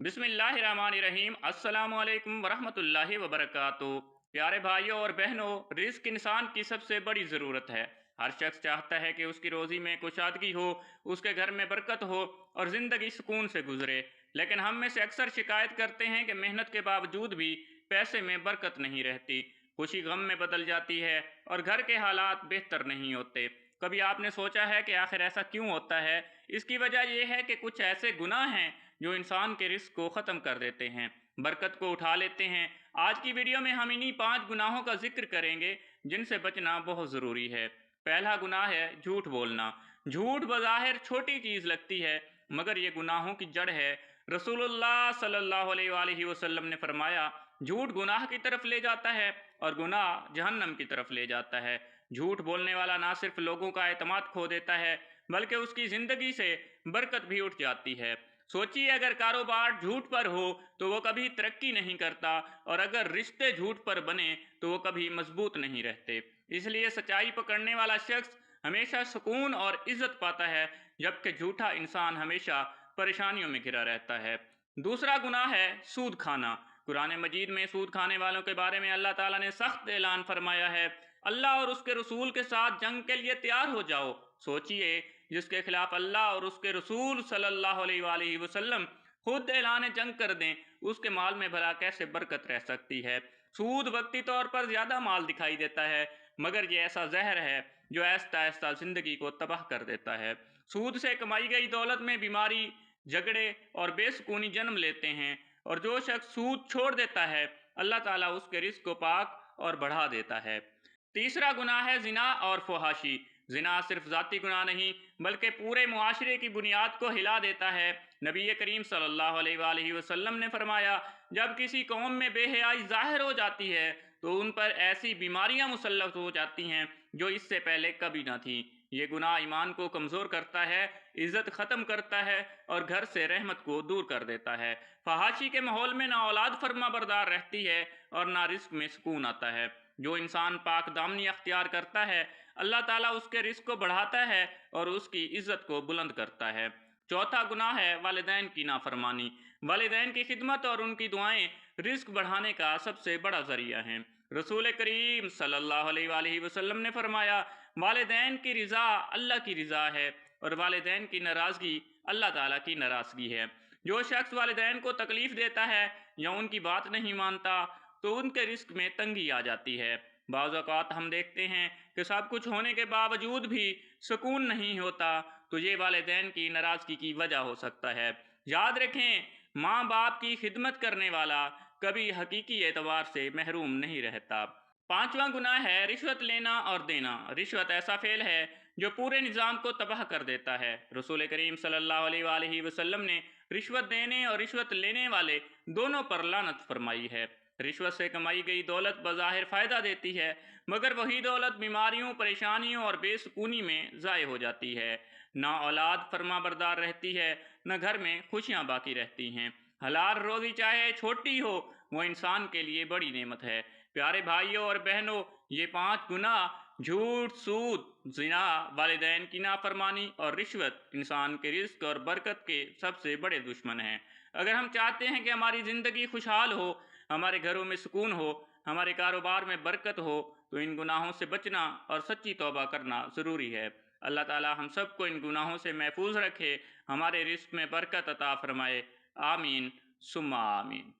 बिस्मिल्लाहिर्रहमानिर्रहीम अस्सलामु अलैकुम वरहमतुल्लाहि वबरकातुहू। प्यारे भाइयों और बहनों, रिस्क इंसान की सबसे बड़ी ज़रूरत है। हर शख्स चाहता है कि उसकी रोज़ी में कुशादगी हो, उसके घर में बरकत हो और ज़िंदगी सुकून से गुजरे। लेकिन हम में से अक्सर शिकायत करते हैं कि मेहनत के बावजूद भी पैसे में बरकत नहीं रहती, खुशी गम में बदल जाती है और घर के हालात बेहतर नहीं होते। कभी आपने सोचा है कि आखिर ऐसा क्यों होता है? इसकी वजह यह है कि कुछ ऐसे गुनाह हैं जो इंसान के रिस्क को ख़त्म कर देते हैं, बरकत को उठा लेते हैं। आज की वीडियो में हम इन्हीं 5 गुनाहों का जिक्र करेंगे जिनसे बचना बहुत ज़रूरी है। पहला गुनाह है झूठ बोलना। झूठ बज़ाहिर छोटी चीज़ लगती है, मगर ये गुनाहों की जड़ है। रसूलुल्लाह सल्लल्लाहु अलैहि वसल्लम ने फरमाया, झूठ गुनाह की तरफ ले जाता है और गुनाह जहन्नम की तरफ ले जाता है। झूठ बोलने वाला ना सिर्फ लोगों का एतमाद खो देता है, बल्कि उसकी ज़िंदगी से बरकत भी उठ जाती है। सोचिए, अगर कारोबार झूठ पर हो तो वो कभी तरक्की नहीं करता, और अगर रिश्ते झूठ पर बने तो वो कभी मजबूत नहीं रहते। इसलिए सच्चाई पकड़ने वाला शख्स हमेशा सुकून और इज्जत पाता है, जबकि झूठा इंसान हमेशा परेशानियों में घिरा रहता है। दूसरा गुनाह है सूद खाना। कुरान मजीद में सूद खाने वालों के बारे में अल्लाह ताला ने सख्त ऐलान फरमाया है, अल्लाह और उसके रसूल के साथ जंग के लिए तैयार हो जाओ। सोचिए, जिसके खिलाफ अल्लाह और उसके रसूल सल्लल्लाहु अलैहि वसल्लम खुद ऐलान जंग कर दें, उसके माल में भला कैसे बरकत रह सकती है? सूद वक्ती तौर पर ज़्यादा माल दिखाई देता है, मगर ये ऐसा जहर है जो आहिस्ता आहिस्ता ज़िंदगी को तबाह कर देता है। सूद से कमाई गई दौलत में बीमारी, झगड़े और बेसुकूनी जन्म लेते हैं, और जो शख्स सूद छोड़ देता है, अल्लाह ताला उसके रिस्क को पाक और बढ़ा देता है। तीसरा गुनाह है जिना और फहाशी। जिना सिर्फ ज़ाती गुनाह नहीं, बल्कि पूरे मुआशरे की बुनियाद को हिला देता है। नबी करीम सल्लल्लाहु अलैहि वसल्लम ने फरमाया, जब किसी कौम में बेहयाई ज़ाहिर हो जाती है तो उन पर ऐसी बीमारियां मुसल्लत हो जाती हैं जो इससे पहले कभी ना थी। ये गुनाह ईमान को कमज़ोर करता है, इज़्ज़त ख़त्म करता है और घर से रहमत को दूर कर देता है। फहाशी के माहौल में ना औलाद फर्मा बरदार रहती है और ना रिस्क में सुकून आता है। जो इंसान पाक दामनी अख्तियार करता है, अल्लाह ताला उसके रिस्क को बढ़ाता है और उसकी इज्जत को बुलंद करता है। चौथा गुनाह है वालिदैन की नाफरमानी। वालिदैन की खिदमत और उनकी दुआएं रिस्क बढ़ाने का सबसे बड़ा जरिया हैं। रसूल करीम सल्लल्लाहु अलैहि वसल्लम ने फरमाया, वालिदैन की रिज़ा अल्लाह की रिज़ा है और वालिदैन की नाराज़गी अल्लाह ताला की नाराज़गी है। जो शख्स वालिदैन को तकलीफ़ देता है या उनकी बात नहीं मानता, तो उनके रिस्क में तंगी आ जाती है। बाज़ औक़ात हम देखते हैं कि सब कुछ होने के बावजूद भी सुकून नहीं होता, तो ये वालिदैन की नाराज़गी की वजह हो सकता है। याद रखें, माँ बाप की खिदमत करने वाला कभी हकीकी एतबार से महरूम नहीं रहता। पांचवा गुनाह है रिश्वत लेना और देना। रिश्वत ऐसा फेल है जो पूरे निज़ाम को तबाह कर देता है। रसूल करीम सल्लल्लाहु अलैहि वसल्लम ने रिश्वत देने और रिश्वत लेने वाले दोनों पर लानत फरमाई है। रिश्वत से कमाई गई दौलत बज़ाहिर फ़ायदा देती है, मगर वही दौलत बीमारियों, परेशानियों और बेसुकूनी में ज़ाय हो जाती है। ना औलाद फर्मा बरदार रहती है, न घर में खुशियाँ बाकी रहती हैं। हलाल रोज़ी चाहे छोटी हो, वो इंसान के लिए बड़ी नेमत है। प्यारे भाइयों और बहनों, ये 5 गुनाह झूठ, सूद, ज़िना, वालिदैन की नाफरमानी और रिश्वत इंसान के रिज़्क और बरकत के सबसे बड़े दुश्मन हैं। अगर हम चाहते हैं कि हमारी ज़िंदगी खुशहाल हो, हमारे घरों में सुकून हो, हमारे कारोबार में बरकत हो, तो इन गुनाहों से बचना और सच्ची तौबा करना ज़रूरी है। अल्लाह ताला हम सबको इन गुनाहों से महफूज रखे, हमारे रिज़्क में बरकत अता फरमाए। आमीन सुम्मा आमीन।